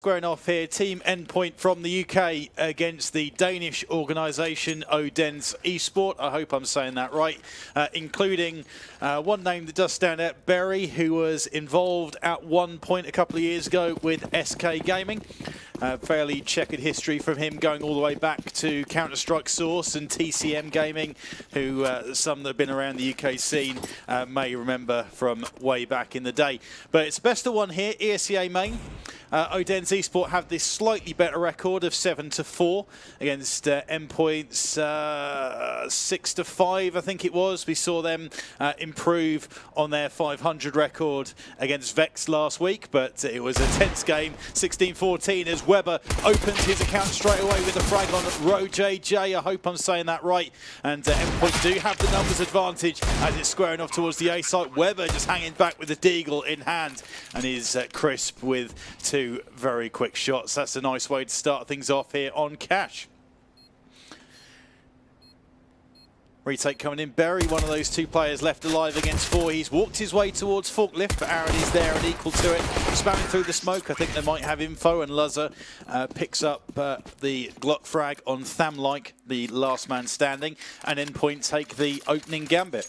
Squaring off here, Team Endpoint from the UK against the Danish organisation Odense Esports. I hope I'm saying that right, including one name that does stand out, Berry, who was involved at one point a couple of years ago with SK Gaming. Fairly checkered history from him, going all the way back to Counter-Strike Source and TCM Gaming, who some that have been around the UK scene may remember from way back in the day. But it's best of one here, ESEA main. Odense Esports have this slightly better record of 7-4 against Endpoint's 6-5, I think it was. We saw them improve on their 500 record against Vex last week, but it was a tense game, 16-14, as Weber opens his account straight away with a frag on RoJJ. I hope I'm saying that right. And Endpoint do have the numbers advantage as it's squaring off towards the A site. Weber just hanging back with the deagle in hand and is crisp with two very quick shots. That's a nice way to start things off here on Cash. Retake coming in. Berry, one of those two players left alive against four. He's walked his way towards Forklift, but Aaron is there and equal to it. Spamming through the smoke. I think they might have info, and Luzzer picks up the Glock frag on Thamlike, the last man standing, and Endpoint take the opening gambit.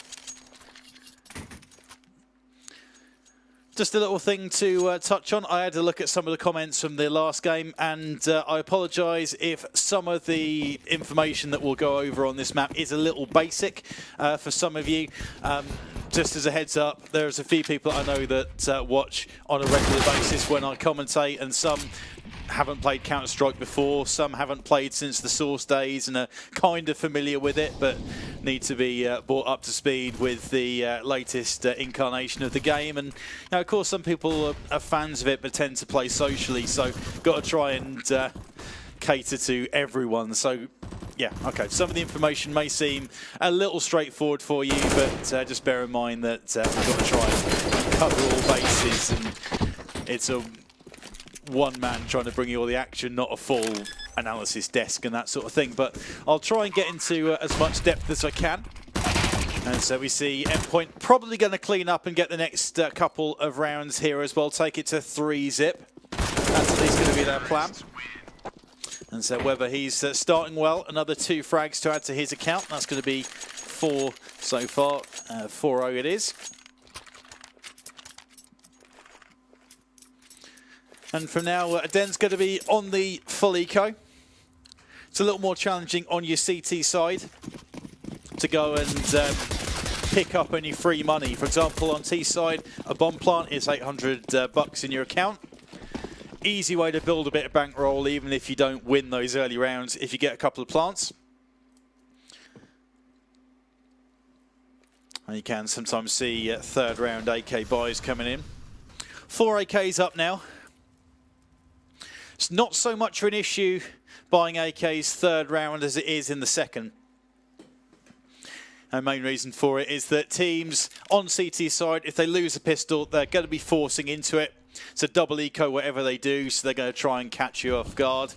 Just a little thing to touch on. I had a look at some of the comments from the last game, and I apologise if some of the information that we'll go over on this map is a little basic for some of you. Just as a heads up, there's a few people I know that watch on a regular basis when I commentate, and some haven't played Counter-Strike before, some haven't played since the Source days and are kind of familiar with it, but need to be brought up to speed with the latest incarnation of the game. And of course, some people are fans of it but tend to play socially, so got to try and cater to everyone. So yeah, okay, some of the information may seem a little straightforward for you, but just bear in mind that we've got to try and cover all bases, and it's a one man trying to bring you all the action, not a full analysis desk and that sort of thing. But I'll try and get into as much depth as I can. And so we see Endpoint probably going to clean up and get the next couple of rounds here as well. Take it to 3-zip. That's at least going to be their plan. And so Weber, he's starting well. Another 2 frags to add to his account. That's going to be 4 so far. 4-0 it is. And from now, Den's going to be on the full eco. It's a little more challenging on your CT side to go and pick up any free money. For example, on T side, a bomb plant is 800 bucks in your account. Easy way to build a bit of bankroll, even if you don't win those early rounds, if you get a couple of plants. And you can sometimes see third round AK buys coming in. 4 AKs up now. It's not so much of an issue buying AK's third round as it is in the second. The main reason for it is that teams on CT side, if they lose a pistol, they're going to be forcing into it. It's a double eco whatever they do, so they're going to try and catch you off guard.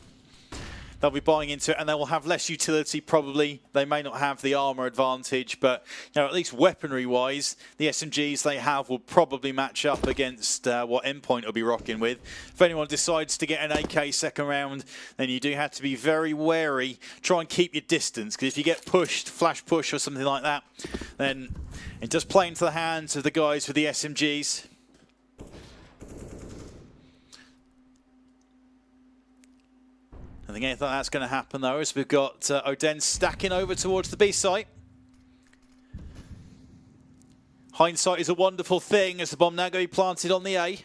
They'll be buying into it, and they will have less utility probably. They may not have the armor advantage, but at least weaponry-wise, the SMGs they have will probably match up against what Endpoint will be rocking with. If anyone decides to get an AK second round, then you do have to be very wary. Try and keep your distance, because if you get pushed, flash push or something like that, then it does play into the hands of the guys with the SMGs. I think anything like that's going to happen though, as we've got Odense stacking over towards the B site. Hindsight is a wonderful thing, as the bomb now going to be planted on the A.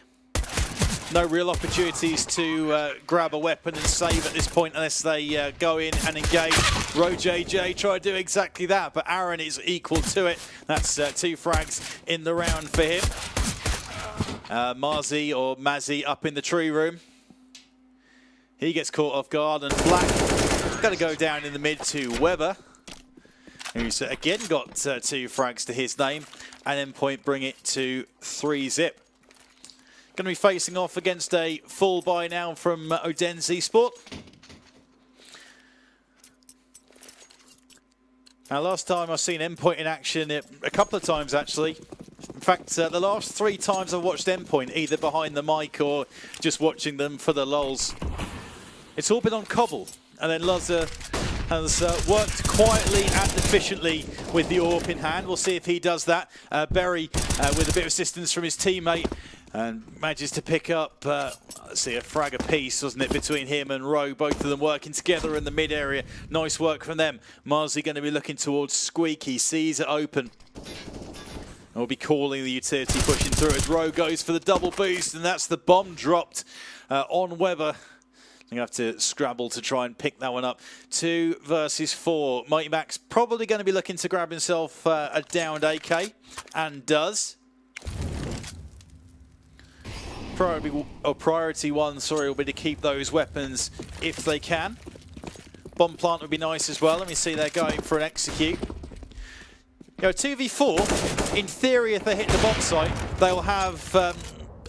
No real opportunities to grab a weapon and save at this point unless they go in and engage. RoJJ try to do exactly that, but Aaron is equal to it. That's 2 frags in the round for him. Marzi or Mazzy up in the tree room. He gets caught off guard, and Black going to go down in the mid to Weber, who's again got 2 frags to his name, and Endpoint bring it to 3-zip. Going to be facing off against a full buy now from Odense Esports. Now, last time I've seen Endpoint in action, a couple of times actually. In fact, the last 3 times I've watched Endpoint, either behind the mic or just watching them for the lulz, it's all been on Cobble. And then Luzza has worked quietly and efficiently with the AWP in hand. We'll see if he does that. Berry, with a bit of assistance from his teammate, and manages to pick up, let's see, a frag apiece, wasn't it, between him and Rowe. Both of them working together in the mid area. Nice work from them. Marzi going to be looking towards Squeak. He sees it open. We'll be calling the utility, pushing through as Rowe goes for the double boost, and that's the bomb dropped on Weber. You have to scrabble to try and pick that one up. 2 versus 4. Mighty Max probably going to be looking to grab himself a downed AK, and does. Priority 1, sorry, will be to keep those weapons if they can. Bomb plant would be nice as well. Let me see, they're going for an execute. You know, 2v4, in theory, if they hit the bomb site, they'll have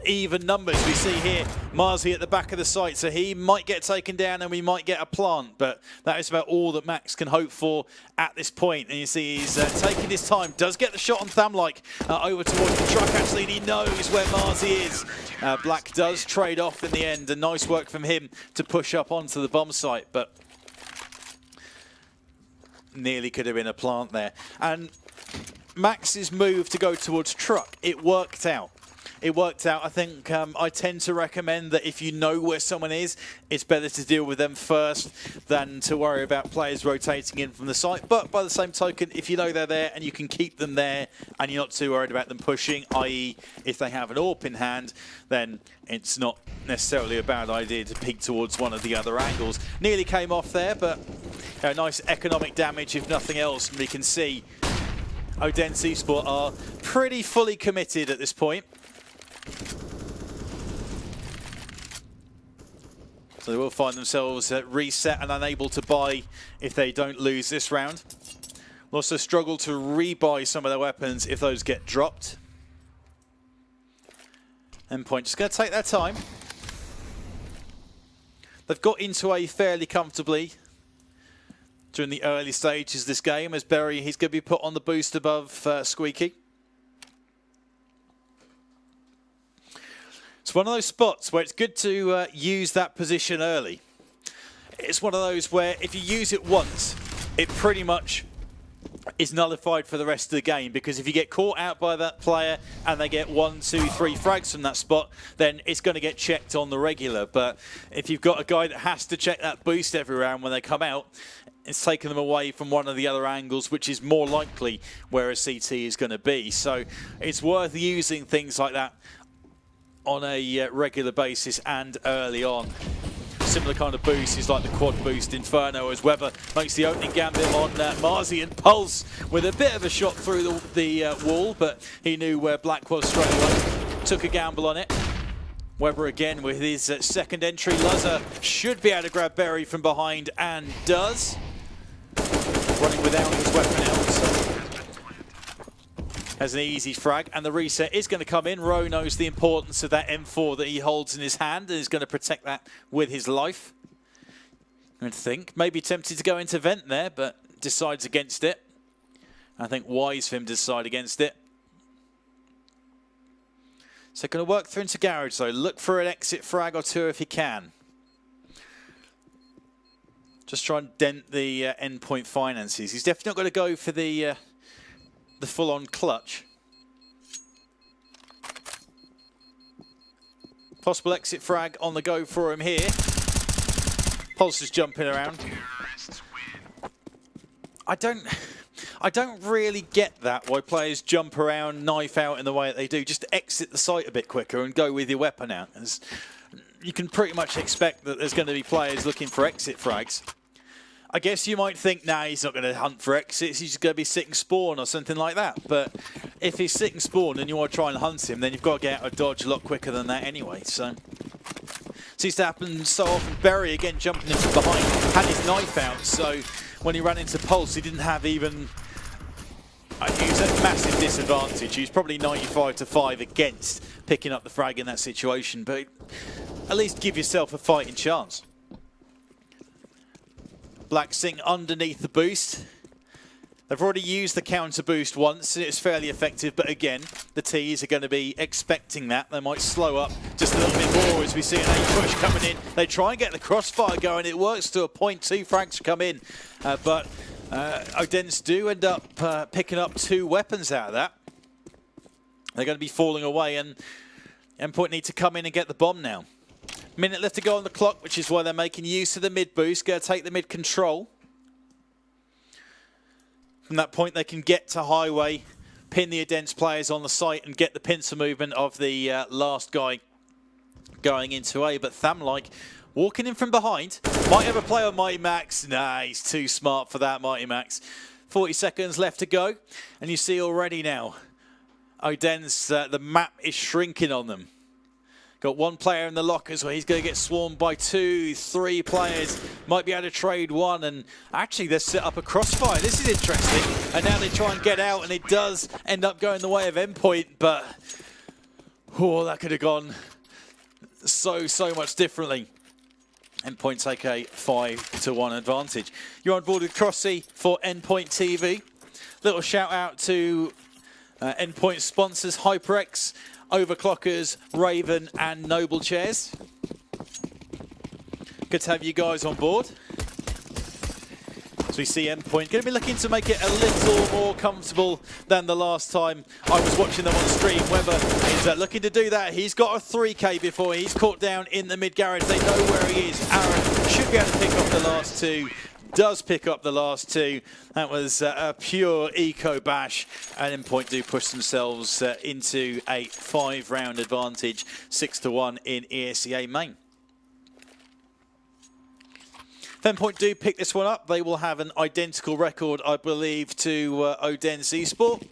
even numbers. We see here Marzi at the back of the site, so he might get taken down and we might get a plant, but that is about all that Max can hope for at this point. And you see he's taking his time, does get the shot on Thamlike over towards the truck actually, and he knows where Marzi is. Black does trade off in the end, and nice work from him to push up onto the bomb site, but nearly could have been a plant there. And Max's move to go towards truck, it worked out. It worked out. I think I tend to recommend that if you know where someone is, it's better to deal with them first than to worry about players rotating in from the site. But by the same token, if you know they're there and you can keep them there and you're not too worried about them pushing, i.e. if they have an AWP in hand, then it's not necessarily a bad idea to peek towards one of the other angles. Nearly came off there, but you know, nice economic damage if nothing else. And we can see Odense Esports are pretty fully committed at this point. So they will find themselves reset and unable to buy if they don't lose this round. Will also struggle to rebuy some of their weapons if those get dropped. Endpoint just going to take their time. They've got into A fairly comfortably during the early stages of this game, as Berry, he's going to be put on the boost above Squeaky. It's one of those spots where it's good to use that position early. It's one of those where if you use it once, it pretty much is nullified for the rest of the game, because if you get caught out by that player and they get 1, 2, 3 frags from that spot, then it's going to get checked on the regular. But if you've got a guy that has to check that boost every round when they come out, it's taken them away from one of the other angles, which is more likely where a CT is going to be. So it's worth using things like that on a regular basis and early on. Similar kind of boost is like the quad boost Inferno, as Weber makes the opening gambit on Marzi, and Pulse with a bit of a shot through the wall, but he knew where Black was straight away. Took a gamble on it. Weber again with his second entry. Luzza should be able to grab Berry from behind, and does. Running without his weapon out, so has an easy frag, and the reset is going to come in. Rowe knows the importance of that M4 that he holds in his hand and is going to protect that with his life. I think maybe tempted to go into vent there, but decides against it. I think wise for him to decide against it. So going to work through into garage though. Look for an exit frag or two if he can. Just try and dent the Endpoint finances. He's definitely not going to go for the full-on clutch. Possible exit frag on the go for him here. Pulse is jumping around. I don't really get that, why players jump around, knife out in the way that they do. Just exit the site a bit quicker and go with your weapon out. As you can pretty much expect that there's going to be players looking for exit frags. I guess you might think, nah, he's not going to hunt for exits, he's just going to be sitting spawn or something like that. But if he's sitting spawn and you want to try and hunt him, then you've got to get out of dodge a lot quicker than that anyway. So seems to happen so often. Berry again jumping in from behind, had his knife out, so when he ran into Pulse, he didn't have even... he was at a massive disadvantage. He was probably 95-5 against picking up the frag in that situation, but at least give yourself a fighting chance. Black sitting underneath the boost. They've already used the counter boost once, and it's fairly effective, but again, the T's are going to be expecting that. They might slow up just a little bit more as we see an A push coming in. They try and get the crossfire going. It works to a point. 2 frags come in, but Odense do end up picking up 2 weapons out of that. They're going to be falling away, and Endpoint need to come in and get the bomb now. Minute left to go on the clock, which is why they're making use of the mid boost. Going to take the mid control. From that point, they can get to highway, pin the Odense players on the site, and get the pincer movement of the last guy going into A. But Thamlike walking in from behind. Might have a play on Mighty Max. Nah, he's too smart for that, Mighty Max. 40 seconds left to go. And you see already now, Odense, the map is shrinking on them. Got 1 player in the lockers where he's going to get swarmed by 2, 3 players. Might be able to trade 1, and actually they've set up a crossfire. This is interesting. And now they try and get out, and it does end up going the way of Endpoint, but oh, that could have gone so much differently. Endpoint take a 5-1 advantage. You're on board with Crossy for Endpoint TV. Little shout out to Endpoint sponsors HyperX, Overclockers, Raven and Noble Chairs. Good to have you guys on board. As we see Endpoint going to be looking to make it a little more comfortable than the last time I was watching them on stream. Weber is looking to do that. He's got a 3K before he's caught down in the mid garage. They know where he is. Aaron should be able to pick up the last 2. Does pick up the last 2. That was a pure eco bash, and Endpoint do push themselves into a 5-round advantage, 6-1 in ESEA main. If Endpoint do pick this one up, they will have an identical record, I believe, to Odense Esports.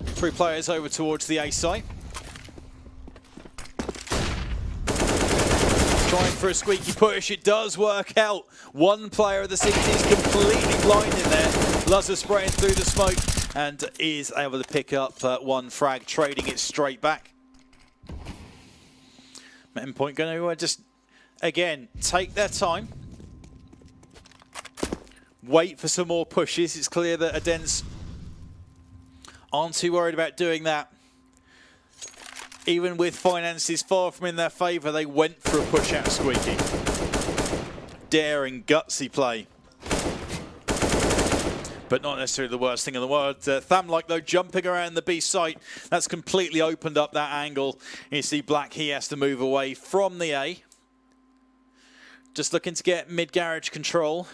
Three players over towards the A site. Trying for a squeaky push, it does work out. 1 player of the 60s completely blind in there. Luzza spraying through the smoke and is able to pick up 1 frag, trading it straight back. Endpoint going to just, again, take their time. Wait for some more pushes. It's clear that Odense aren't too worried about doing that. Even with finances far from in their favour, they went for a push out squeaky. Daring, gutsy play. But not necessarily the worst thing in the world. Thamlike, though, jumping around the B site. That's completely opened up that angle. You see Black, he has to move away from the A. Just looking to get mid-garage control.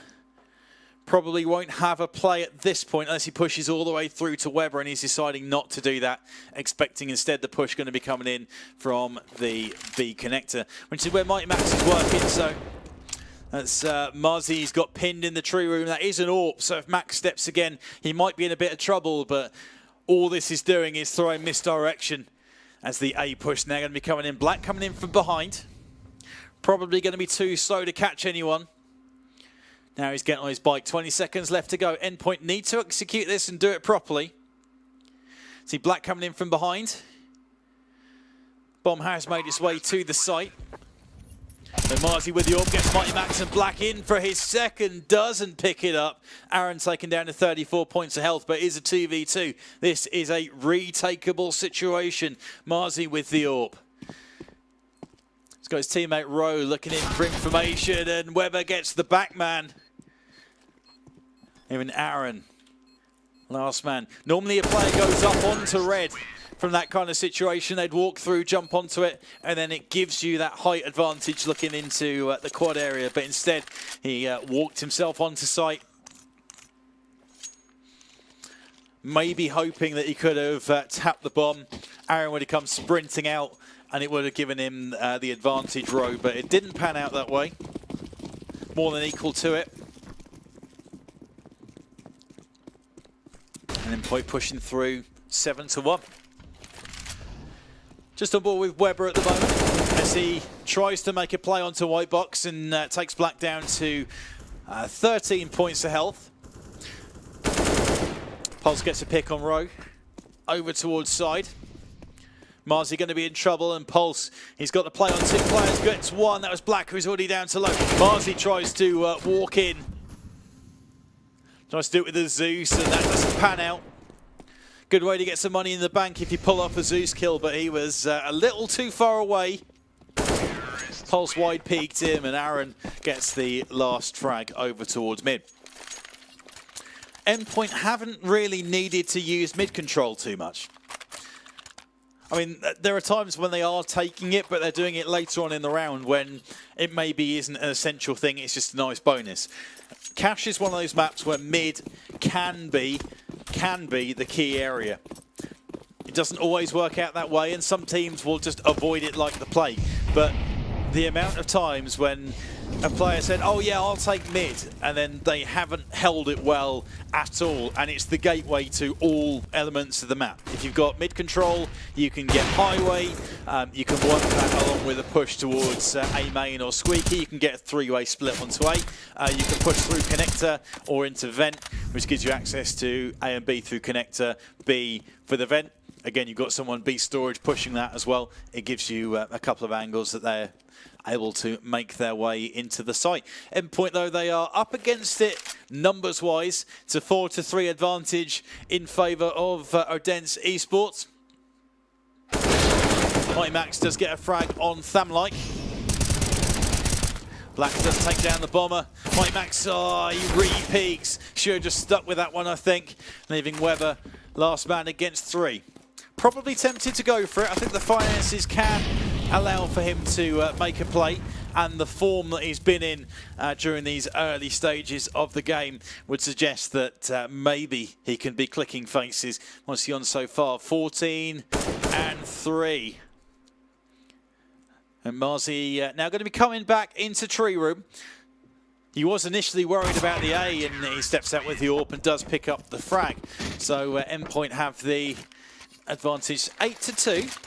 Probably won't have a play at this point unless he pushes all the way through to Weber, and he's deciding not to do that, expecting instead the push going to be coming in from the B connector, which is where Mighty Max is working. So that's Muzzy's got pinned in the tree room. That is an AWP, so if Max steps again, he might be in a bit of trouble, but all this is doing is throwing misdirection as the A push now going to be coming in. Black coming in from behind. Probably going to be too slow to catch anyone. Now he's getting on his bike. 20 seconds left to go. Endpoint need to execute this and do it properly. See Black coming in from behind. Bomb has made its way to the site. So Marzi with the AWP gets Mighty Max and Black in for his second. Doesn't pick it up. Aaron taken down to 34 points of health, but is a 2v2. This is a retakeable situation. Marzi with the AWP. He's got his teammate Rowe looking in for information, and Weber gets the back man. Even Aaron, last man. Normally a player goes up onto red from that kind of situation. They'd walk through, jump onto it, and then it gives you that height advantage looking into the quad area. But instead, he walked himself onto site. Maybe hoping that he could have tapped the bomb. Aaron would have come sprinting out, and it would have given him the advantage row, but it didn't pan out that way. More than equal to it. And Endpoint pushing through 7-1. Just on board with Weber at the moment as he tries to make a play onto white box and takes Black down to 13 points of health. Pulse gets a pick on Rowe. Over towards side. Marzi going to be in trouble, and Pulse, he's got the play on 2 players, gets 1. That was Black, who's already down to low. Marzi tries to walk in. Tries to do it with a Zeus, and that doesn't pan out. Good way to get some money in the bank if you pull off a Zeus kill, but he was a little too far away. Pulse wide peeked him, and Aaron gets the last frag over towards mid. Endpoint haven't really needed to use mid control too much. I mean, there are times when they are taking it, but they're doing it later on in the round when it maybe isn't an essential thing, it's just a nice bonus. Cash is one of those maps where mid can be the key area. It doesn't always work out that way, and some teams will just avoid it like the plague. But the amount of times when a player said, oh yeah, I'll take mid, and then they haven't held it well at all, and it's the gateway to all elements of the map. If you've got mid control, you can get highway, you can work that along with a push towards A main or squeaky, you can get a 3-way split onto A, you can push through connector or into vent, which gives you access to A and B through connector, B for the vent. Again, you've got someone B storage pushing that as well. It gives you a couple of angles that they're able to make their way into the site. Endpoint, though, they are up against it numbers-wise. It's a 4-3 advantage in favour of Odense Esports. Mighty Max does get a frag on Thamlike. Black does take down the bomber. Mighty Max, oh, he re-peaks. Should have just stuck with that one, I think, leaving Weber last man against 3. Probably tempted to go for it. I think the finances can allow for him to make a play, and the form that he's been in during these early stages of the game would suggest that maybe he can be clicking faces. What's he on so far? 14 and 3. And Marzi now going to be coming back into Tree Room. He was initially worried about the A, and he steps out with the AWP and does pick up the frag. So Endpoint have the advantage 8-2.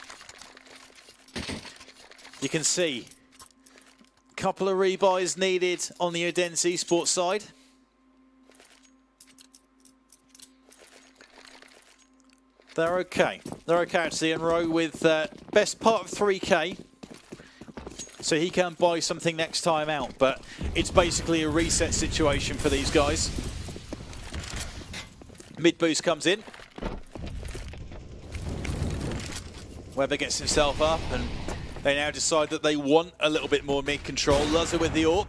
You can see a couple of rebuys needed on the Odense Esports side. They're okay. They're okay actually, and Rowe with best part of 3K. So he can buy something next time out, but it's basically a reset situation for these guys. Mid boost comes in. Weber gets himself up, and they now decide that they want a little bit more mid control. Luzzer with the AWP.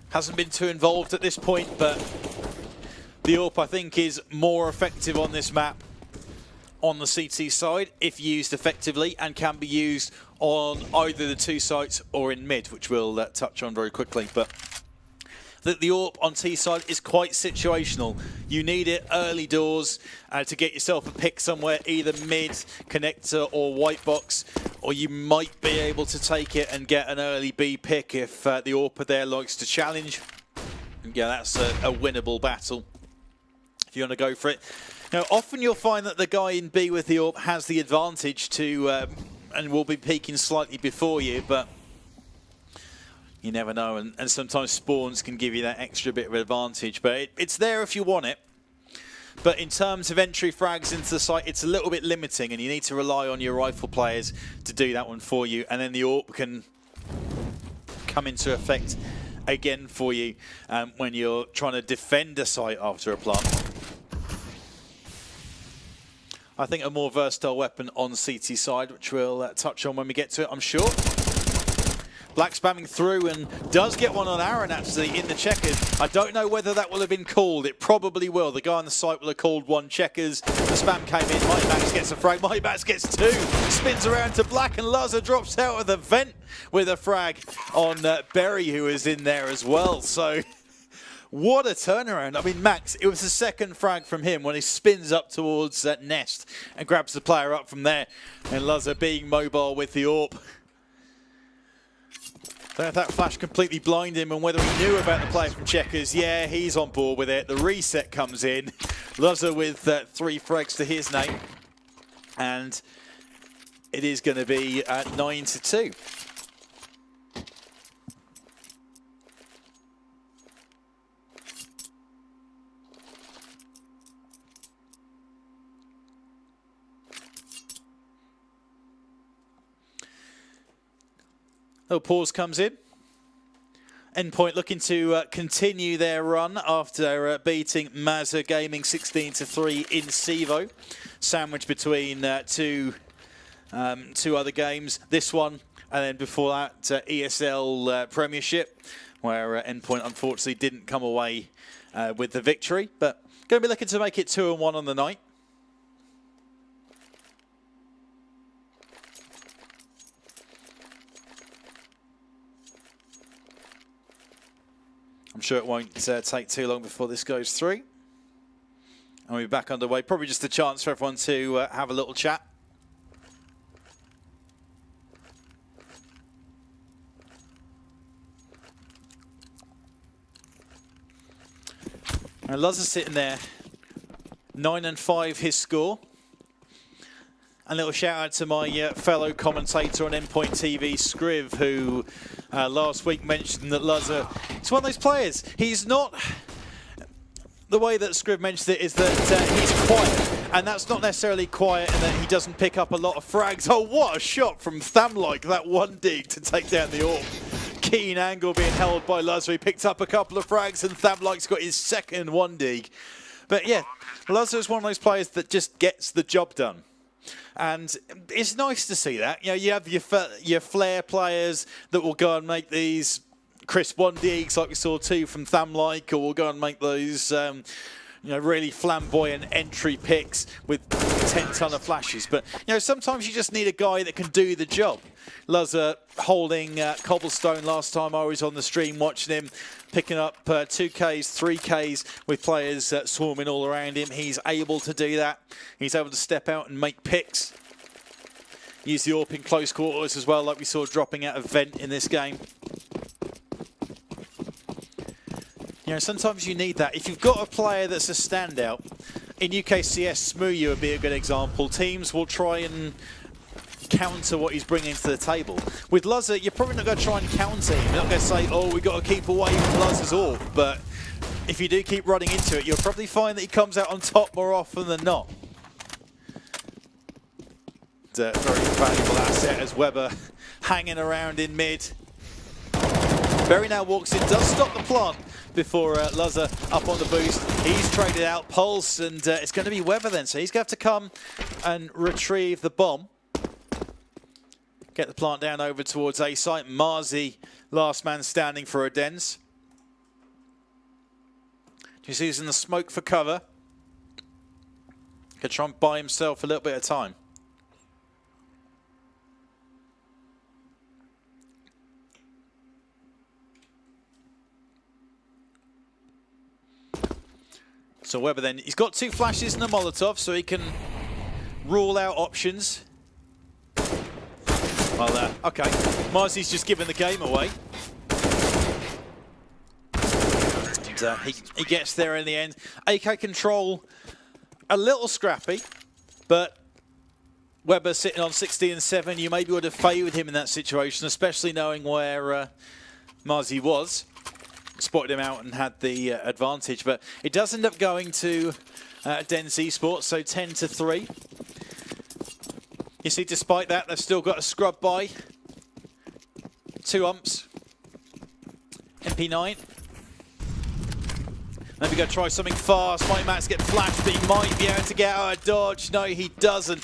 Hasn't been too involved at this point, but the AWP, I think, is more effective on this map on the CT side if used effectively, and can be used on either the 2 sites or in mid, which we'll touch on very quickly. But the AWP on T side is quite situational. You need it early doors to get yourself a pick somewhere, either mid, connector or white box, or you might be able to take it and get an early B pick if the AWP there likes to challenge. Yeah, that's a winnable battle if you want to go for it. Now, often you'll find that the guy in B with the AWP has the advantage to, and will be peeking slightly before you, but you never know, and sometimes spawns can give you that extra bit of advantage, but it's there if you want it. But in terms of entry frags into the site, it's a little bit limiting, and you need to rely on your rifle players to do that one for you, and then the AWP can come into effect again for you when you're trying to defend a site after a plant. I think a more versatile weapon on CT side, which we'll touch on when we get to it, I'm sure. Black spamming through and does get one on Aaron actually in the checkers. I don't know whether that will have been called. It probably will. The guy on the site will have called one checkers. The spam came in. Mighty Max gets a frag. Mighty Max gets 2. Spins around to Black, and Luzzer drops out of the vent with a frag on Berry, who is in there as well. So what a turnaround. I mean, Max, it was the second frag from him when he spins up towards Nest and grabs the player up from there. And Luzzer being mobile with the AWP. Don't know if that flash completely blinded him and whether he knew about the player from Checkers. Yeah, he's on board with it. The reset comes in. Luzzer with 3 frags to his name. And it is going to be 9-2. Little pause comes in. Endpoint looking to continue their run after beating Mazza Gaming 16-3 in Sevo. Sandwiched between two other games. This one, and then before that, ESL Premiership, where Endpoint unfortunately didn't come away with the victory. But going to be looking to make it 2-1 on the night. I'm sure it won't take too long before this goes through. And we'll be back underway. Probably just a chance for everyone to have a little chat. And Luz is sitting there. 9-5 his score. A little shout out to my fellow commentator on Endpoint TV, Scriv, who last week mentioned that Luzzer is one of those players. He's not... The way that Scriv mentioned it is that he's quiet. And that's not necessarily quiet in that he doesn't pick up a lot of frags. Oh, what a shot from Thamlike, that one dig to take down the AWP. Keen angle being held by Luzzer. He picked up a couple of frags and Thamlike's got his second one dig. But yeah, Luzzer is one of those players that just gets the job done. And it's nice to see that. You know, you have your flair players that will go and make these crisp one digs like we saw too from Thamlike, or will go and make those you know, really flamboyant entry picks with 10-ton of flashes. But you know, sometimes you just need a guy that can do the job. Luzzer holding Cobblestone last time I was on the stream watching him, picking up 2Ks, 3Ks with players swarming all around him. He's able to do that. He's able to step out and make picks. Use the AWP in close quarters as well, like we saw dropping out of Vent in this game. You know, sometimes you need that. If you've got a player that's a standout, in UKCS, Smuyu would be a good example. Teams will try and counter what he's bringing to the table. With Luzzer, you're probably not going to try and counter him. You're not going to say, oh, we've got to keep away from Luzzer's AWP. But if you do keep running into it, you'll probably find that he comes out on top more often than not. It's a very valuable asset as Weber hanging around in mid. Berry now walks in, does stop the plant before Luzzer up on the boost. He's traded out Pulse, and it's going to be Weber then. So he's going to have to come and retrieve the bomb. Get the plant down over towards A site. Marzi, last man standing for Odense. He's using the smoke for cover. Could try and buy himself a little bit of time. So Weber then, he's got 2 flashes and a Molotov, so he can rule out options. Well, okay, Marzi's just given the game away. And he gets there in the end. AK control, a little scrappy, but Weber sitting on 16-7, you maybe would have favoured him in that situation, especially knowing where Marzi was. Spotted him out and had the advantage, but it does end up going to Odense Esports, so 10-3. You see, despite that, they've still got a scrub by. 2 umps. MP9. Then we go try something fast. Might Max get flashed, but he might be able to get out of dodge. No, he doesn't.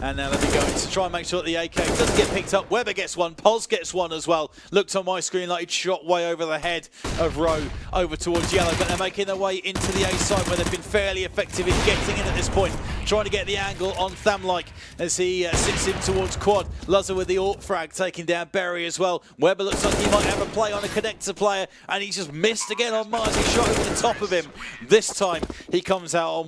And now they'll be going to try and make sure that the AK doesn't get picked up. Weber gets one. Pulse gets one as well. Looked on my screen like he'd shot way over the head of Rowe over towards Yellow. But they're making their way into the A side where they've been fairly effective in getting in at this point. Trying to get the angle on Thamlike as he sits in towards Quad. Luzzer with the AWP frag taking down Berry as well. Weber looks like he might have a play on a connector player. And he's just missed again on Mars. He shot over the top of him. This time he comes out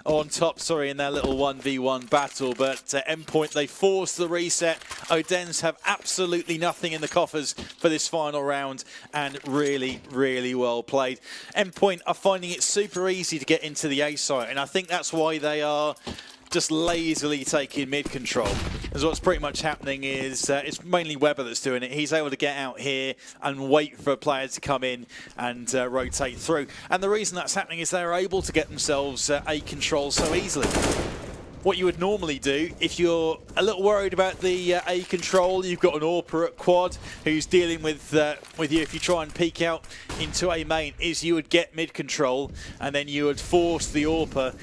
on top, in their little 1v1 battle. But Endpoint, they force the reset. Odense have absolutely nothing in the coffers for this final round, and really, really well played. Endpoint are finding it super easy to get into the A site, and I think that's why they are just lazily taking mid control. Because what's pretty much happening is it's mainly Weber that's doing it. He's able to get out here and wait for a player to come in and rotate through. And the reason that's happening is they're able to get themselves A control so easily. what you would normally do if you're a little worried about the A control. You've got an AWPer at quad who's dealing with you if you try and peek out into A main, is you would get mid control and then you would force the AWPer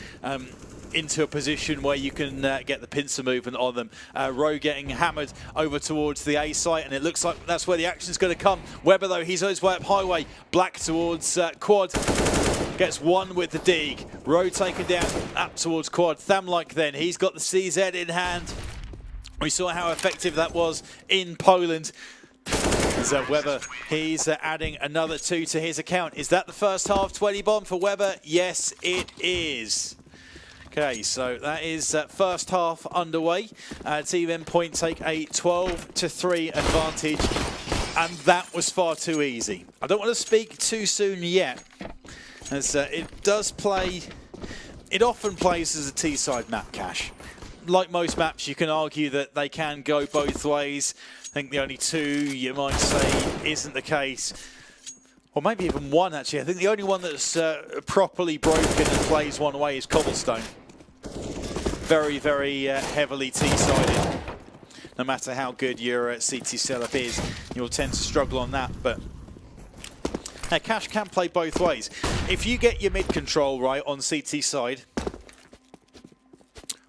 into a position where you can get the pincer movement on them. Rowe getting hammered over towards the A site, and it looks like that's where the action's going to come. Weber, though, he's on his way up highway. Black towards quad. Gets one with the dig. Rowe taken down up towards quad. Thamlike then, he's got the CZ in hand. We saw how effective that was in Poland. So Weber, he's adding another 2 to his account. Is that the first half 20 bomb for Weber? Yes, it is. Okay, so that is first half underway. Team Endpoint take a 12-3 advantage, and that was far too easy. I don't want to speak too soon yet, as it often plays as a T-side map, Cash. Like most maps, you can argue that they can go both ways. I think the only 2 you might say isn't the case. Or maybe even 1, actually. I think the only one that's properly broken and plays one way is Cobblestone. Very, very heavily T-sided. No matter how good your CT setup is, you'll tend to struggle on that. But Cash can play both ways. If you get your mid control right on CT side,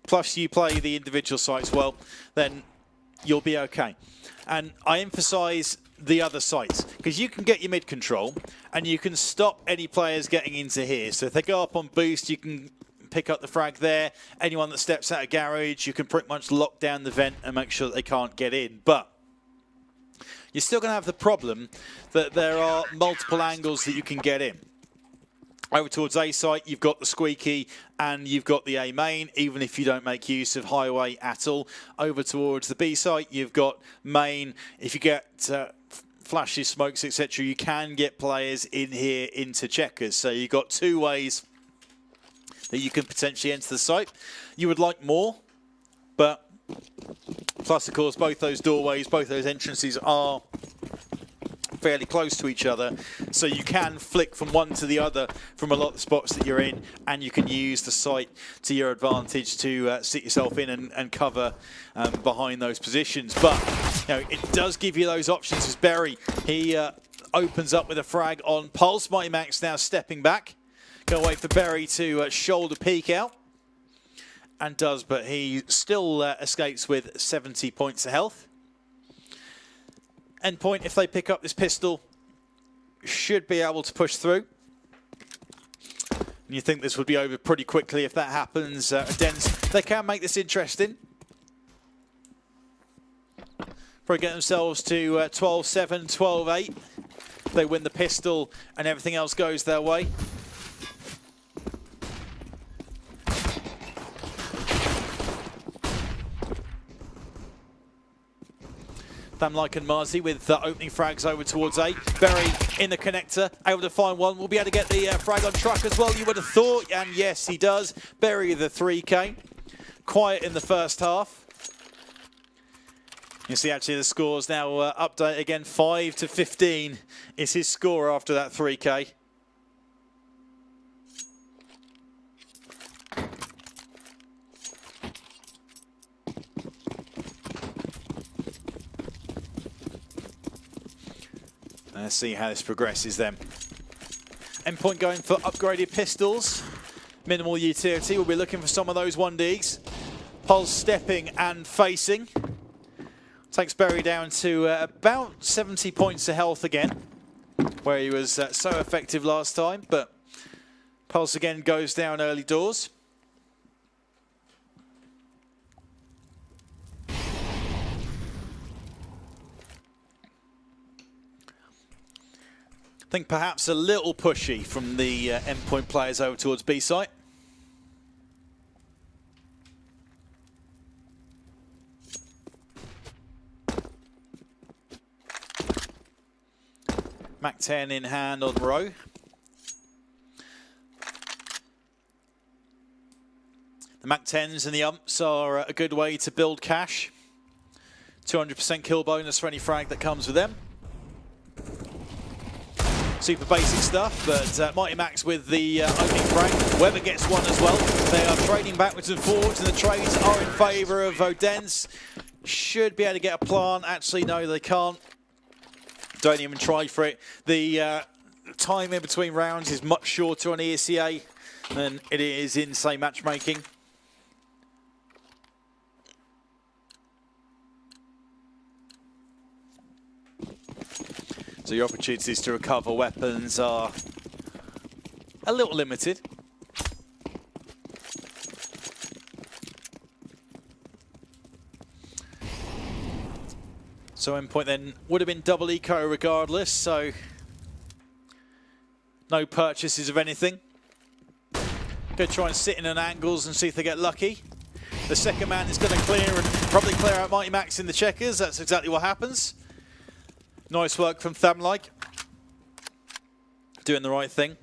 plus you play the individual sites well, then you'll be okay. And I emphasize the other sites, because you can get your mid control and you can stop any players getting into here. So if they go up on boost, you can pick up the frag there. Anyone that steps out of garage, you can pretty much lock down the vent and make sure that they can't get in. But you're still going to have the problem that there are multiple angles that you can get in. Over towards A site, you've got the squeaky and you've got the A main, even if you don't make use of highway at all. Over towards the B site, you've got main. If you get flashes, smokes, etc., you can get players in here into checkers. So you've got 2 ways that you can potentially enter the site. You would like more, but plus, of course, both those doorways, both those entrances are fairly close to each other, so you can flick from one to the other from a lot of the spots that you're in, and you can use the site to your advantage to sit yourself in and cover behind those positions. But you know, it does give you those options. As Berry, he opens up with a frag on Pulse. Mighty Max now stepping back. Go wait for Berry to shoulder peek out. And does, but he still escapes with 70 points of health. Endpoint, if they pick up this pistol, should be able to push through. And you think this would be over pretty quickly if that happens. Odense, they can make this interesting. Probably get themselves to 12-7, 12-8. They win the pistol and everything else goes their way. Thamlike and Marzi with opening frags over towards A. Berry in the connector, able to find one. Will be able to get the frag on truck as well, you would have thought. And yes, he does. Berry the 3K. Quiet in the first half. You see actually the scores now update again. 5-15 is his score after that 3K. Let's see how this progresses then. Endpoint going for upgraded pistols. Minimal utility. We'll be looking for some of those 1Ds. Pulse stepping and facing. Takes Berry down to about 70 points of health again, where he was so effective last time. But Pulse again goes down early doors. I think perhaps a little pushy from the Endpoint players over towards B site. Mac 10 in hand on Rowe. The Mac 10s and the umps are a good way to build cash. 200% kill bonus for any frag that comes with them. Super basic stuff, but Mighty Max with the opening frag. Weber gets one as well. They are trading backwards and forwards, and the trades are in favour of Odense. Should be able to get a plant. Actually, no, they can't. Don't even try for it. The time in between rounds is much shorter on ESEA than it is in, say, matchmaking. So your opportunities to recover weapons are a little limited. So Endpoint then would have been double eco regardless, so no purchases of anything. Go try and sit in on angles and see if they get lucky. The second man is going to clear and probably clear out Mighty Max in the checkers. That's exactly what happens. Nice work from Thamlike. Doing the right thing.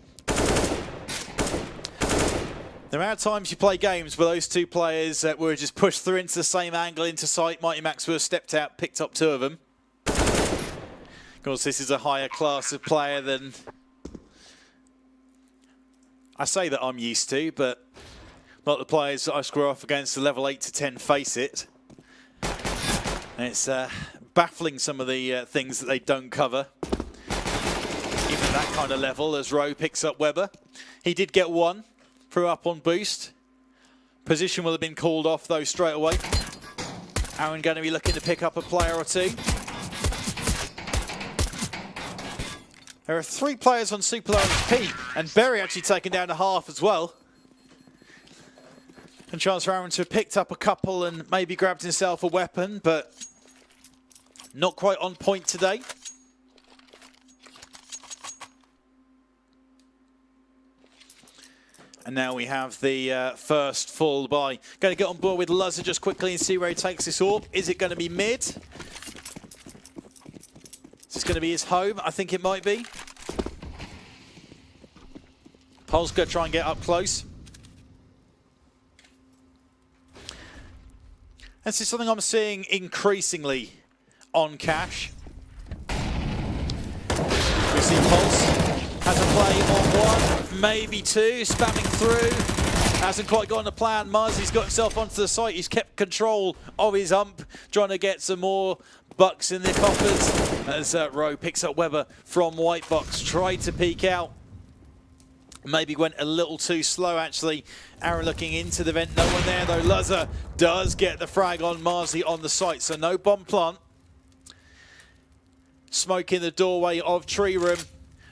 The amount of times you play games where those two players were just pushed through into the same angle into sight, Mighty Max would have stepped out, picked up two of them. Of course, this is a higher class of player than I say that I'm used to, but not the players that I square off against the level 8 to 10 face it. And it's baffling some of the things that they don't cover. Even at that kind of level, as Rowe picks up Weber. He did get one, threw up on boost. Position will have been called off though straight away. Aaron going to be looking to pick up a player or two. There are 3 players on super low HP, and Berry actually taken down to half as well. And chance for Aaron to have picked up a couple and maybe grabbed himself a weapon, but not quite on point today. And now we have the first full buy. Going to get on board with Luzzer just quickly and see where he takes this orb. Is it going to be mid? Is this going to be his home? I think it might be. Pole's going to try and get up close. This is something I'm seeing increasingly on Cash. We see Pulse has a play on 1, maybe 2, spamming through. Hasn't quite gotten a plan. Marzi's got himself onto the site. He's kept control of his ump, trying to get some more bucks in the coffers. As Rowe picks up Weber from White Box, tried to peek out. Maybe went a little too slow, actually. Aaron looking into the vent. No one there, though. Luzzer does get the frag on Marzi on the site, so no bomb plant. Smoke in the doorway of Tree Room.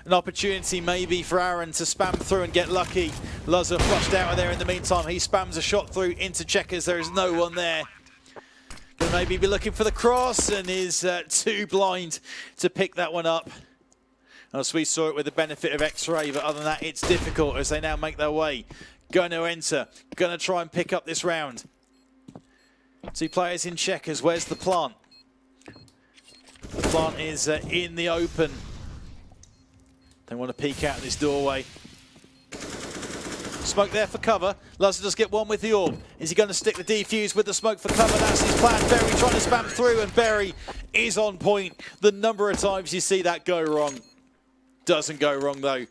An opportunity maybe for Aaron to spam through and get lucky. Luzzer flushed out of there in the meantime. He spams a shot through into checkers. There is no one there. Could maybe be looking for the cross and is too blind to pick that one up. As we saw it with the benefit of X-Ray, but other than that, it's difficult as they now make their way. Going to enter, going to try and pick up this round. 2 players in checkers. Where's the plant? The plant is in the open. They want to peek out this doorway. Smoke there for cover. Luzzer does get one with the orb. Is he going to stick the defuse with the smoke for cover? That's his plan. Berry trying to spam through, and Berry is on point. The number of times you see that go wrong. Doesn't go wrong though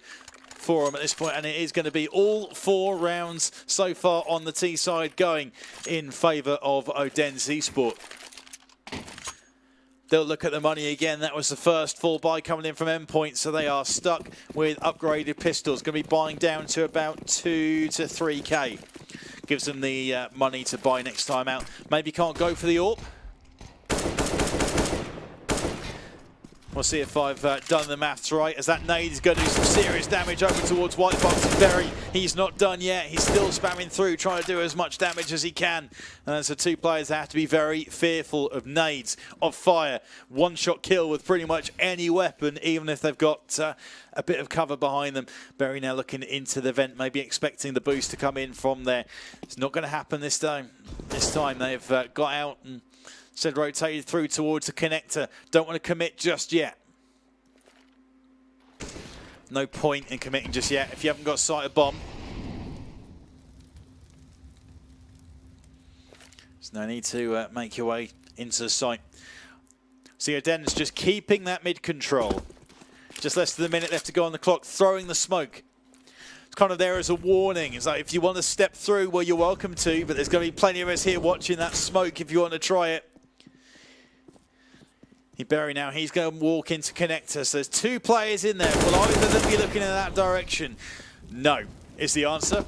for him at this point, and it is going to be all 4 rounds so far on the T side going in favour of Odense Esports. They'll look at the money again. That was the first full buy coming in from Endpoint, so they are stuck with upgraded pistols. Going to be buying down to about 2 to 3k. Gives them the money to buy next time out. Maybe can't go for the AWP. We'll see if I've done the maths right, as that nade is going to do some serious damage over towards White Box and Berry. He's not done yet. He's still spamming through, trying to do as much damage as he can. And so 2 players have to be very fearful of nades, of fire. One-shot kill with pretty much any weapon, even if they've got a bit of cover behind them. Berry now looking into the vent, maybe expecting the boost to come in from there. It's not going to happen this time. This time they've got out and said rotated through towards the connector. Don't want to commit just yet. No point in committing just yet if you haven't got sight of bomb. There's no need to make your way into the site. See, Odense just keeping that mid control. Just less than a minute left to go on the clock, throwing the smoke. It's kind of there as a warning. It's like, if you want to step through, well, you're welcome to, but there's going to be plenty of us here watching that smoke if you want to try it. Berry now, he's going to walk into connector. So there's 2 players in there. Will either of them be looking in that direction? No, is the answer.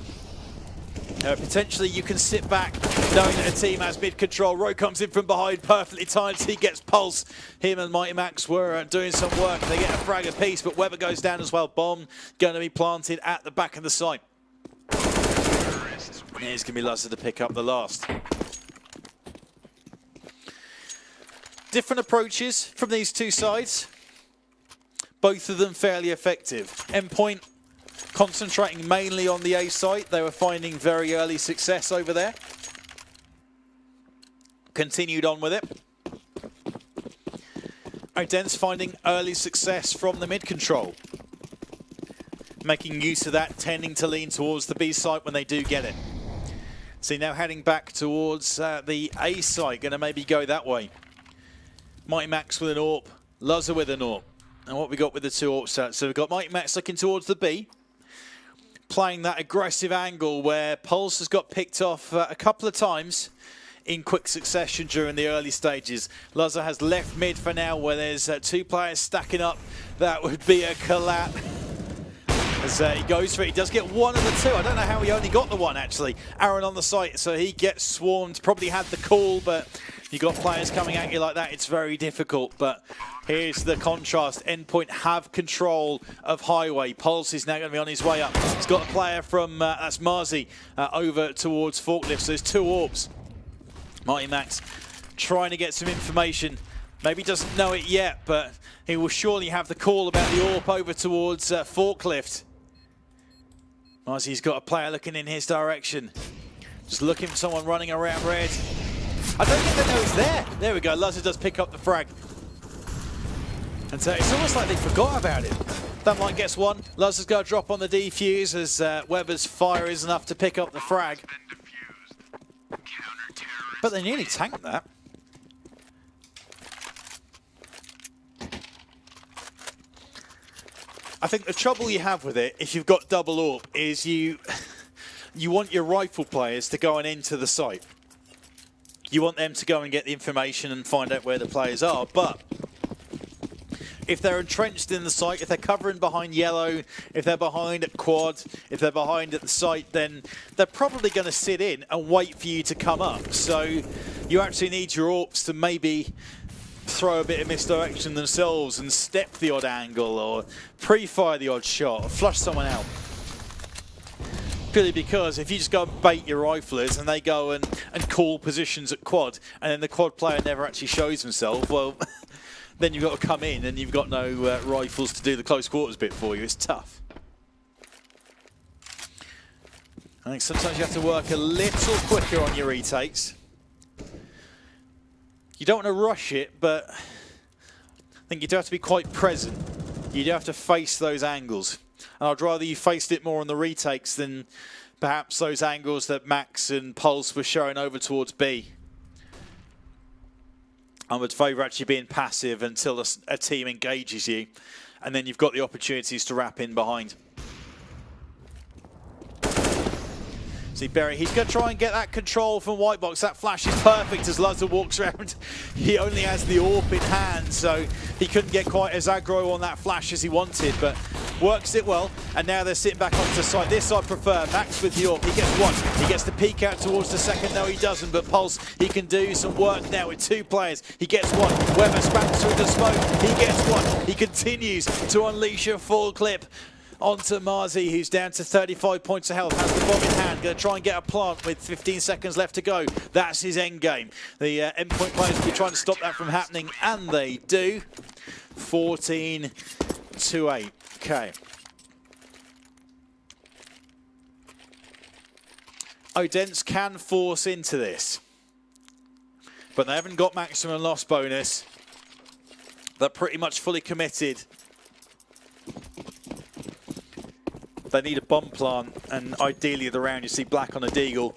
Potentially you can sit back knowing that a team has mid-control. Rowe comes in from behind, perfectly timed. He gets Pulse. Him and Mighty Max were doing some work. They get a frag apiece, but Weber goes down as well. Bomb going to be planted at the back of the site. Here's going to be Luzzer to pick up the last. Different approaches from these 2 sides. Both of them fairly effective. Endpoint concentrating mainly on the A site. They were finding very early success over there. Continued on with it. Odense finding early success from the mid control. Making use of that, tending to lean towards the B site when they do get it. See, now heading back towards the A site, going to maybe go that way. Mighty Max with an AWP, Luzzer with an AWP. And what we got with the 2 AWPs? So we've got Mighty Max looking towards the B, playing that aggressive angle where Pulse has got picked off a couple of times in quick succession during the early stages. Luzzer has left mid for now where there's 2 players stacking up. That would be a collapse. As he goes for it, he does get 1 of the 2. I don't know how he only got the 1 actually. Aaron on the site, so he gets swarmed. Probably had the call, but you got players coming at you like that, it's very difficult. But here's the contrast. Endpoint have control of Highway. Pulse is now going to be on his way up. He's got a player from, that's Marzi, over towards Forklift. So there's 2 AWPs. Mighty Max trying to get some information. Maybe doesn't know it yet, but he will surely have the call about the AWP over towards Forklift. Marzi's got a player looking in his direction. Just looking for someone running around red. I don't think they know it's there. There we go. Luzzer does pick up the frag. And so it's almost like they forgot about it. That might gets 1. Luzzer's got to drop on the defuse as Weber's fire is enough to pick up the frag. But they nearly tanked that. I think the trouble you have with it, if you've got double AWP, is you want your rifle players to go on into the site. You want them to go and get the information and find out where the players are. But if they're entrenched in the site, if they're covering behind yellow, if they're behind at quad, if they're behind at the site, then they're probably going to sit in and wait for you to come up. So you actually need your AWPs to maybe throw a bit of misdirection themselves and step the odd angle or pre-fire the odd shot or flush someone out. Purely because if you just go and bait your riflers and they go and call positions at quad and then the quad player never actually shows himself, well, then you've got to come in and you've got no rifles to do the close quarters bit for you. It's tough. I think sometimes you have to work a little quicker on your retakes. You don't want to rush it, but I think you do have to be quite present. You do have to face those angles. And I'd rather you faced it more on the retakes than perhaps those angles that Max and Pulse were showing over towards B. I would favour actually being passive until a team engages you, and then you've got the opportunities to wrap in behind. See Berry, he's going to try and get that control from Whitebox. That flash is perfect as Luzzer walks around. He only has the AWP in hand, so he couldn't get quite as aggro on that flash as he wanted, but works it well. And now they're sitting back onto the side. This I prefer. Max with the AWP. He gets 1. He gets the peek out towards the second. No, he doesn't, but Pulse, he can do some work now with 2 players. He gets 1. Weber spams through the smoke. He gets 1. He continues to unleash a full clip onto Marzi, who's down to 35 points of health, has the bomb in hand, going to try and get a plant with 15 seconds left to go. That's his end game. The Endpoint players will be trying to stop that from happening, and they do. 14-8. Okay. Odense can force into this, but they haven't got maximum loss bonus. They're pretty much fully committed. They need a bomb plant, and ideally the round you see black on a deagle.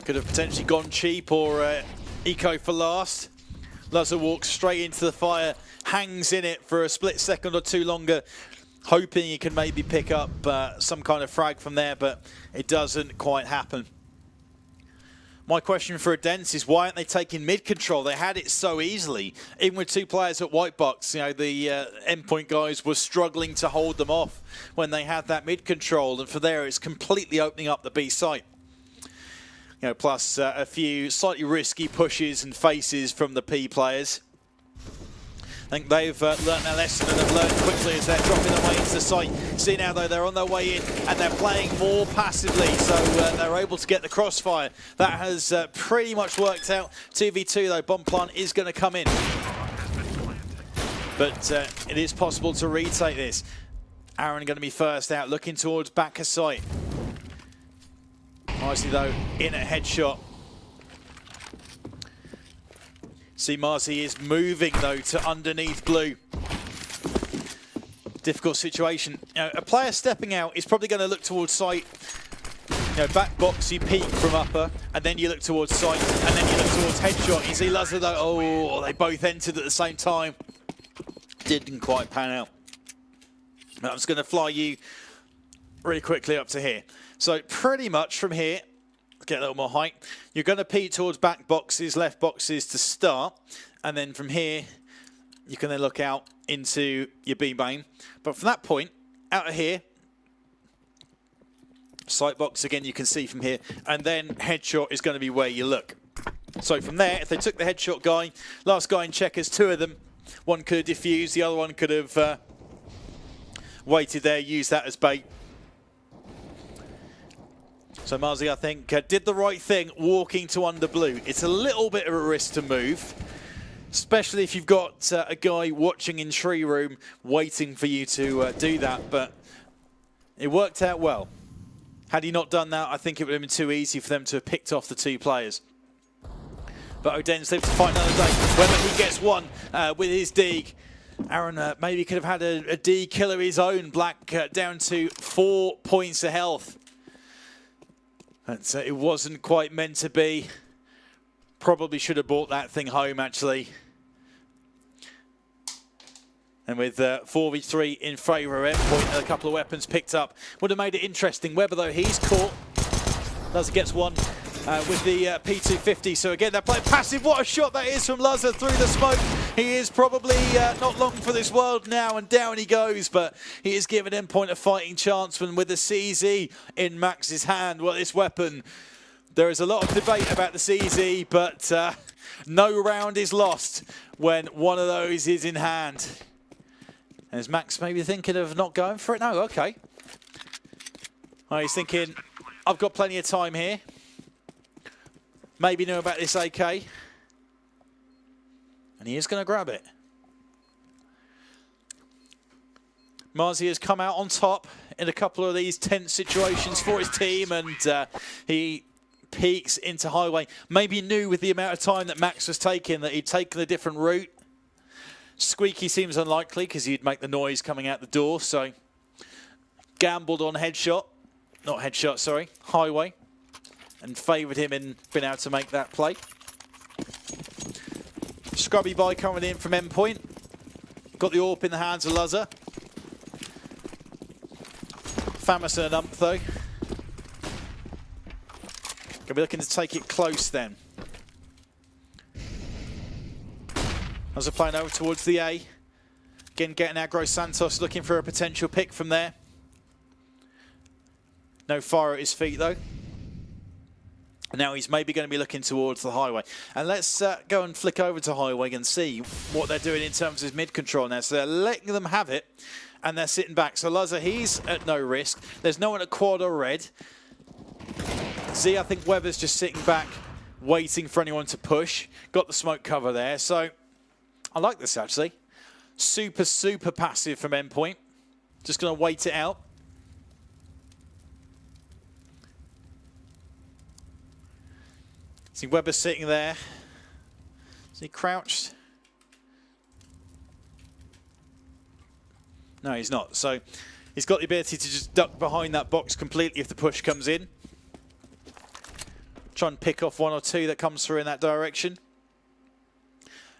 Could have potentially gone cheap or eco for last. Luzza walks straight into the fire, hangs in it for a split second or two longer, hoping he can maybe pick up some kind of frag from there, but it doesn't quite happen. My question for Odense is, why aren't they taking mid control? They had it so easily. Even with 2 players at white box, you know, the Endpoint guys were struggling to hold them off when they had that mid control, and for there it's completely opening up the B site. You know, plus a few slightly risky pushes and faces from the P players. I think they've learned their lesson and have learned quickly as they're dropping their way into the site. See now though, they're on their way in and they're playing more passively, so they're able to get the crossfire. That has pretty much worked out. 2v2 though, bomb plant is going to come in. But it is possible to retake this. Aaron going to be first out, looking towards back of site. Nicely though, in a headshot. See, Marzi is moving though to underneath blue. Difficult situation. You know, a player stepping out is probably going to look towards site. You know, back box, you peek from upper, and then you look towards site, and then you look towards headshot. You see Luzza though, oh, they both entered at the same time. Didn't quite pan out. I'm just going to fly you really quickly up to here. So pretty much from here, get a little more height, you're going to peek towards back boxes, left boxes to start, and then from here you can then look out into your B main. But from that point, out of here, sight box again you can see from here, and then headshot is going to be where you look. So from there, if they took the headshot guy, last guy in checkers, 2 of them, one could have diffused, the other one could have waited there, used that as bait. So Marzi, I think, did the right thing walking to under blue. It's a little bit of a risk to move, especially if you've got a guy watching in tree room waiting for you to do that, but it worked out well. Had he not done that, I think it would have been too easy for them to have picked off the 2 players. But Odense lives to fight another day. Whether he gets one with his dig. Aaron maybe could have had a D kill of his own. Black down to 4 points of health. But it wasn't quite meant to be. Probably should have brought that thing home, actually. And with 4v3 in favour of Endpoint and a couple of weapons picked up, would have made it interesting. Webber, though, he's caught. Luzza gets one with the P250. So again, they're playing passive. What a shot that is from Luzza through the smoke. He is probably not long for this world now, and down he goes. But he is giving Endpoint a fighting chance when with the CZ in Max's hand. Well, this weapon, there is a lot of debate about the CZ, but no round is lost when one of those is in hand. Is Max maybe thinking of not going for it? No, okay. Well, he's thinking, I've got plenty of time here. Maybe knew about this AK. And he is going to grab it. Marzi has come out on top in a couple of these tense situations for his team, and he peeks into highway. Maybe knew with the amount of time that Max was taking that he'd taken a different route. Squeaky seems unlikely because he'd make the noise coming out the door, so gambled on headshot. Not headshot, sorry, highway. And favoured him in being able to make that play. Scrubby buy coming in from Endpoint. Got the AWP in the hands of Luzza. Famous and Ump though. Gonna be looking to take it close then. Luzza playing over towards the A. Again, getting aggro. Santos looking for a potential pick from there. No fire at his feet though. Now he's maybe going to be looking towards the highway. And let's go and flick over to highway and see what they're doing in terms of mid control now. So they're letting them have it, and they're sitting back. So Luzza, he's at no risk. There's no one at quad or red. Z, I think Webber's just sitting back, waiting for anyone to push. Got the smoke cover there. So I like this, actually. Super, super passive from Endpoint. Just going to wait it out. See Webber sitting there. Is he crouched? No, he's not. So he's got the ability to just duck behind that box completely if the push comes in. Try and pick off one or two that comes through in that direction.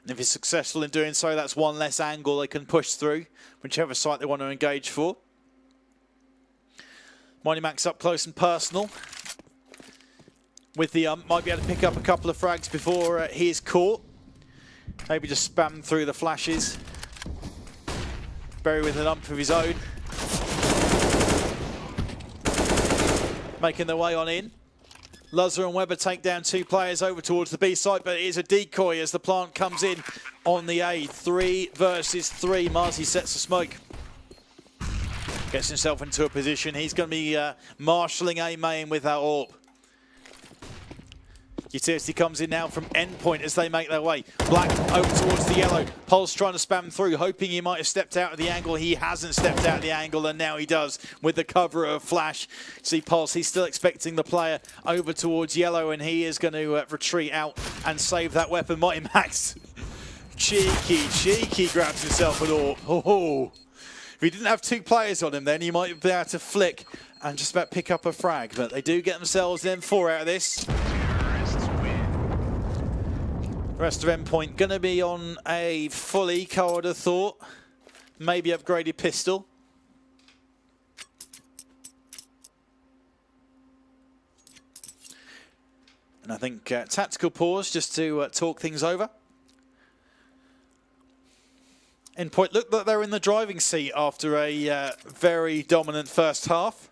And if he's successful in doing so, that's one less angle they can push through, whichever site they want to engage for. Mighty Max up close and personal. With the might be able to pick up a couple of frags before he is caught. Maybe just spam through the flashes. Berry with an ump of his own. Making their way on in. Luzzer and Weber take down 2 players over towards the B site, but it is a decoy as the plant comes in on the A. 3 versus 3. Marzi sets the smoke. Gets himself into a position. He's going to be marshalling A main with that AWP. Utility comes in now from Endpoint as they make their way. Black over towards the yellow. Pulse trying to spam through, hoping he might have stepped out of the angle. He hasn't stepped out of the angle, and now he does with the cover of Flash. See Pulse, he's still expecting the player over towards yellow, and he is going to retreat out and save that weapon. Mighty Max, cheeky, grabs himself an AWP. Oh. If he didn't have 2 players on him, then he might be able to flick and just about pick up a frag. But they do get themselves then 4 out of this. The rest of Endpoint going to be on a full eco, I would have thought. Maybe upgraded pistol. And I think tactical pause just to talk things over. Endpoint looked like they're in the driving seat after a very dominant first half.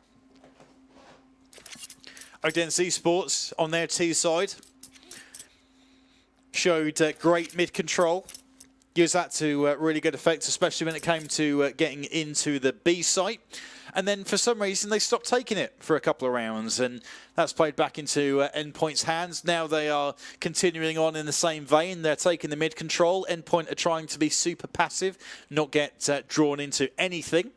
Odense Esports on their T side showed great mid-control. Used that to really good effect, especially when it came to getting into the B site. And then for some reason they stopped taking it for a couple of rounds, and that's played back into Endpoint's hands. Now they are continuing on in the same vein. They're taking the mid-control. Endpoint are trying to be super passive, not get drawn into anything.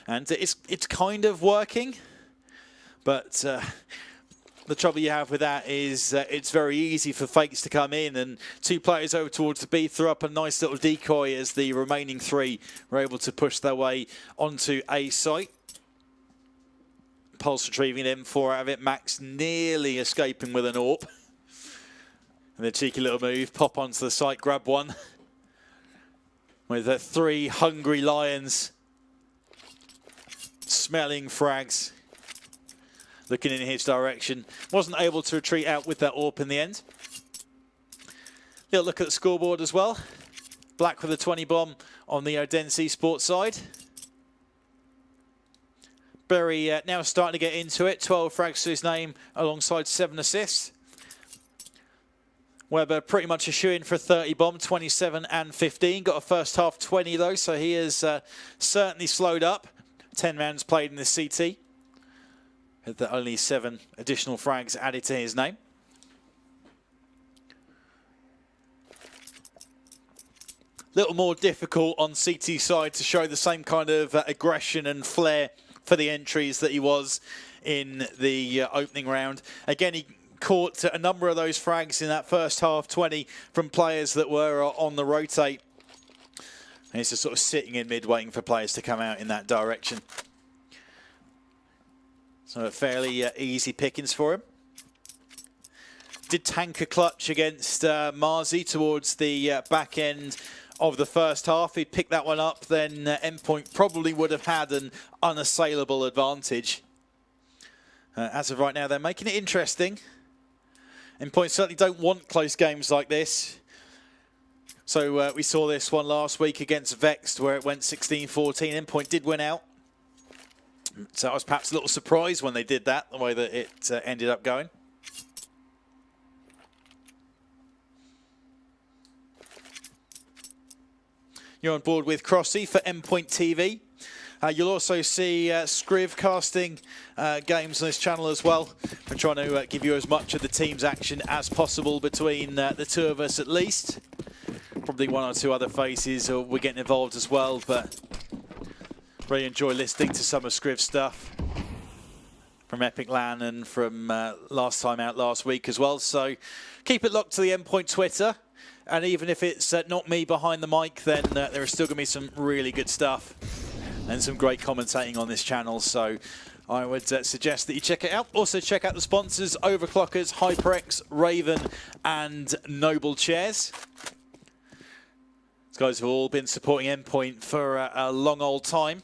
And it's kind of working, but the trouble you have with that is it's very easy for fakes to come in, and 2 players over towards the B threw up a nice little decoy as the remaining 3 were able to push their way onto A site. Pulse retrieving M4 out of it. Max nearly escaping with an AWP. And a cheeky little move, pop onto the site, grab one. With 3 hungry lions smelling frags. Looking in his direction. Wasn't able to retreat out with that AWP in the end. Little look at the scoreboard as well. Black with a 20 bomb on the Odense Esports side. Berry now starting to get into it. 12 frags to his name alongside 7 assists. Weber pretty much a shoe-in for a 30 bomb, 27 and 15. Got a first half 20 though, so he is certainly slowed up. 10 rounds played in the CT. With only 7 additional frags added to his name. Little more difficult on CT side to show the same kind of aggression and flair for the entries that he was in the opening round. Again, he caught a number of those frags in that first half 20 from players that were on the rotate. And he's just sort of sitting in mid waiting for players to come out in that direction. So fairly easy pickings for him. Did tank a clutch against Marzi towards the back end of the first half. He'd picked that one up, then Endpoint probably would have had an unassailable advantage. As of right now, they're making it interesting. Endpoint certainly don't want close games like this. So we saw this one last week against Vexed where it went 16-14. Endpoint did win out. So I was perhaps a little surprised when they did that, the way that it ended up going. You're on board with Crossy for Endpoint TV. You'll also see Scriv casting games on this channel as well. We're trying to give you as much of the team's action as possible between the 2 of us at least. Probably 1 or 2 other faces we're getting involved as well, but really enjoy listening to some of Scriv's stuff from Epic LAN and from last time out last week as well. So keep it locked to the Endpoint Twitter. And even if it's not me behind the mic, then there is still going to be some really good stuff and some great commentating on this channel. So I would suggest that you check it out. Also check out the sponsors, Overclockers, HyperX, Raven, and Noble Chairs. These guys have all been supporting Endpoint for a long old time.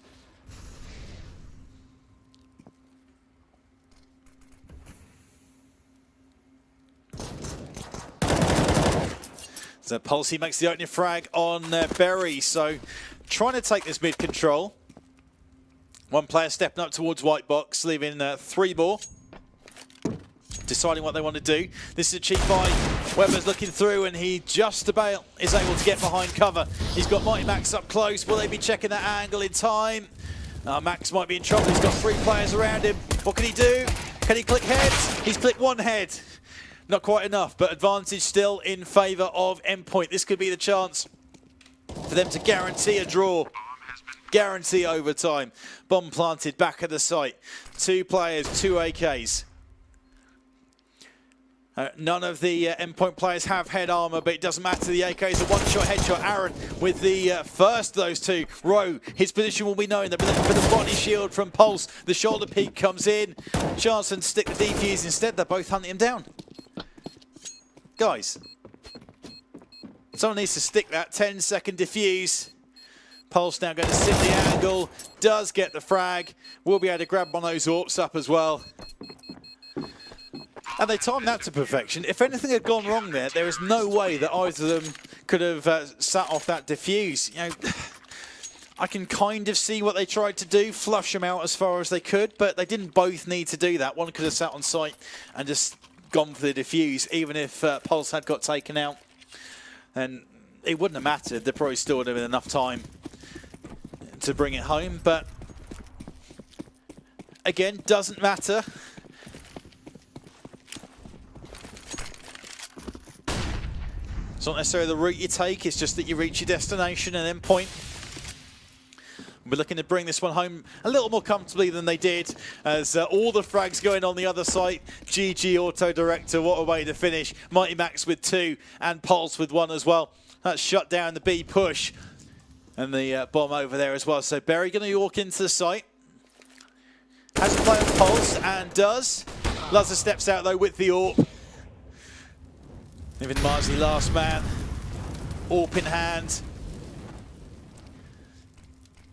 So Pulsey makes the opening frag on Berry, so trying to take this mid control. One player stepping up towards white box, leaving 3 more. Deciding what they want to do. This is a cheap buy. Weber's looking through and he just about is able to get behind cover. He's got Mighty Max up close. Will they be checking that angle in time? Max might be in trouble. He's got 3 players around him. What can he do? Can he click heads? He's clicked 1 head. Not quite enough, but advantage still in favour of Endpoint. This could be the chance for them to guarantee a draw. Guarantee overtime. Bomb planted back at the site. 2 players, 2 AKs. None of the Endpoint players have head armor, but it doesn't matter. The AK is a one-shot headshot. Aaron with the first of those 2. Rowe, his position will be known. They're looking for the body shield from Pulse. The shoulder peek comes in. Chance to stick the defuse instead. They're both hunting him down. Guys, someone needs to stick that 10-second defuse. Pulse now going to sim the angle. Does get the frag. Will be able to grab one of those AWPs up as well. And they timed that to perfection. If anything had gone wrong there is no way that either of them could have sat off that defuse. You know, I can kind of see what they tried to do, flush them out as far as they could, but they didn't both need to do that. One could have sat on site and just gone for the defuse, even if Pulse had got taken out. And it wouldn't have mattered. They probably still would have been enough time to bring it home, but again, doesn't matter. It's not necessarily the route you take, it's just that you reach your destination and Endpoint. We're looking to bring this one home a little more comfortably than they did, as all the frags going on the other side. GG Auto Director, what a way to finish. Mighty Max with 2 and Pulse with 1 as well. That's shut down the B push. And the bomb over there as well. So Berry going to walk into the site. Has a play on Pulse and does. Lazar steps out though with the AWP. Leaving Marsley last man. AWP in hand.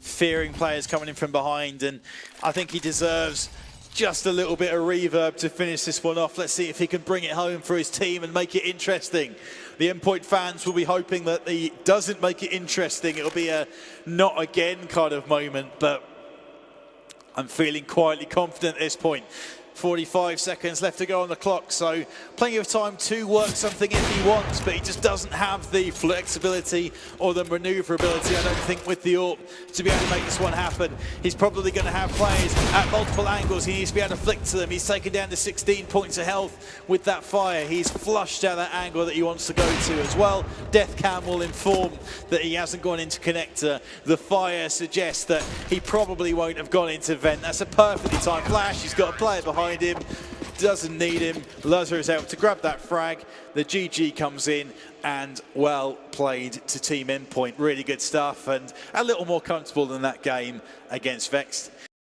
Fearing players coming in from behind, and I think he deserves just a little bit of reverb to finish this one off. Let's see if he can bring it home for his team and make it interesting. The Endpoint fans will be hoping that he doesn't make it interesting. It'll be a not again kind of moment, but I'm feeling quietly confident at this point. 45 seconds left to go on the clock, so plenty of time to work something if he wants, but he just doesn't have the flexibility or the maneuverability, I don't think, with the AWP to be able to make this one happen. He's probably going to have players at multiple angles. He needs to be able to flick to them. He's taken down to 16 points of health with that fire. He's flushed out that angle that he wants to go to as well. Death Cam will inform that he hasn't gone into connector. The fire suggests that he probably won't have gone into vent. That's a perfectly timed flash. He's got a player behind him, doesn't need him. Lazar is able to grab that frag. The GG comes in, and well played to Team Endpoint. Really good stuff, and a little more comfortable than that game against Vexed.